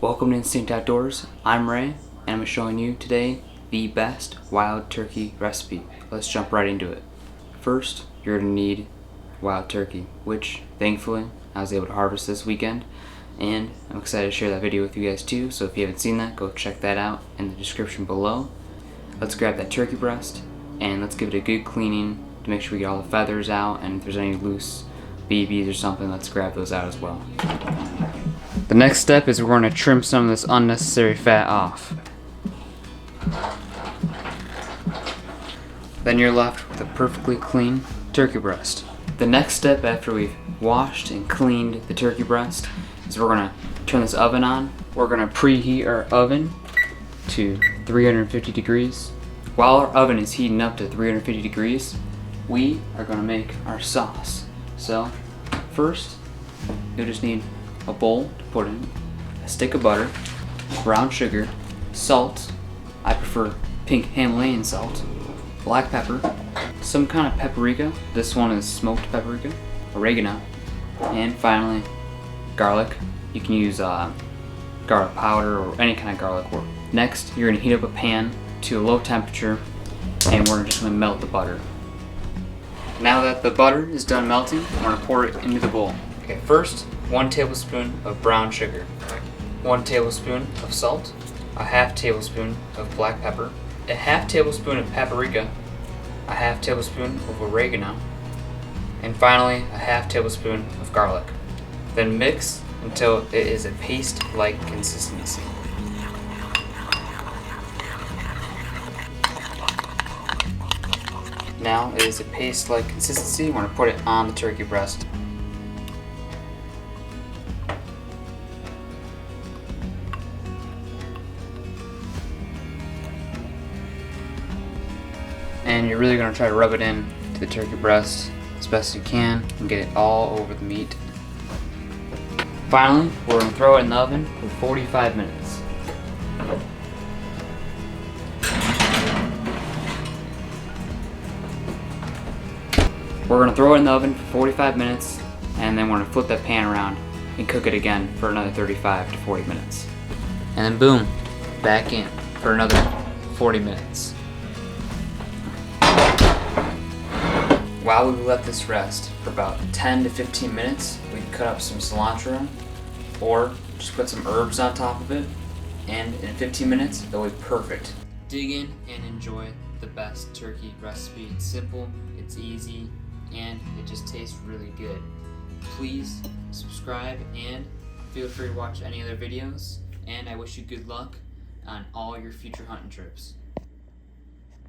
Welcome to Instinct Outdoors. I'm Ray, and I'm showing you today the best wild turkey recipe. Let's jump right into it. First, you're going to need wild turkey, which thankfully I was able to harvest this weekend, and I'm excited to share that video with you guys too, so if you haven't seen that, go check that out in the description below. Let's grab that turkey breast, and let's give it a good cleaning to make sure we get all the feathers out, and if there's any loose BBs or something, let's grab those out as well. The next step is we're going to trim some of this unnecessary fat off. Then you're left with a perfectly clean turkey breast. The next step after we've washed and cleaned the turkey breast is we're going to turn this oven on. We're going to preheat our oven to 350 degrees. While our oven is heating up to 350 degrees, we are going to make our sauce. So first, you'll just need a bowl to put in a stick of butter, brown sugar, salt, I prefer pink Himalayan salt, black pepper, some kind of paprika, this one is smoked paprika, oregano, and finally garlic. You can use garlic powder or any kind of garlic. Next, you're going to heat up a pan to a low temperature, and we're just going to melt the butter. Now that the butter is done melting, we're going to pour it into the bowl. Okay, first, 1 tablespoon of brown sugar, 1 tablespoon of salt, a half tablespoon of black pepper, a half tablespoon of paprika, a half tablespoon of oregano, and finally a half tablespoon of garlic. Then mix until it is a paste-like consistency. Now it is a paste-like consistency. We're going to put it on the turkey breast. And you're really going to try to rub it in to the turkey breast as best you can and get it all over the meat. Finally, we're going to throw it in the oven for 45 minutes. We're going to throw it in the oven for 45 minutes, and then we're going to flip that pan around and cook it again for another 35 to 40 minutes. And then boom, back in for another 40 minutes. While we let this rest for about 10 to 15 minutes, we can cut up some cilantro or just put some herbs on top of it, and in 15 minutes, it'll be perfect. Dig in and enjoy the best turkey recipe. It's simple, it's easy, and it just tastes really good. Please subscribe and feel free to watch any other videos, and I wish you good luck on all your future hunting trips.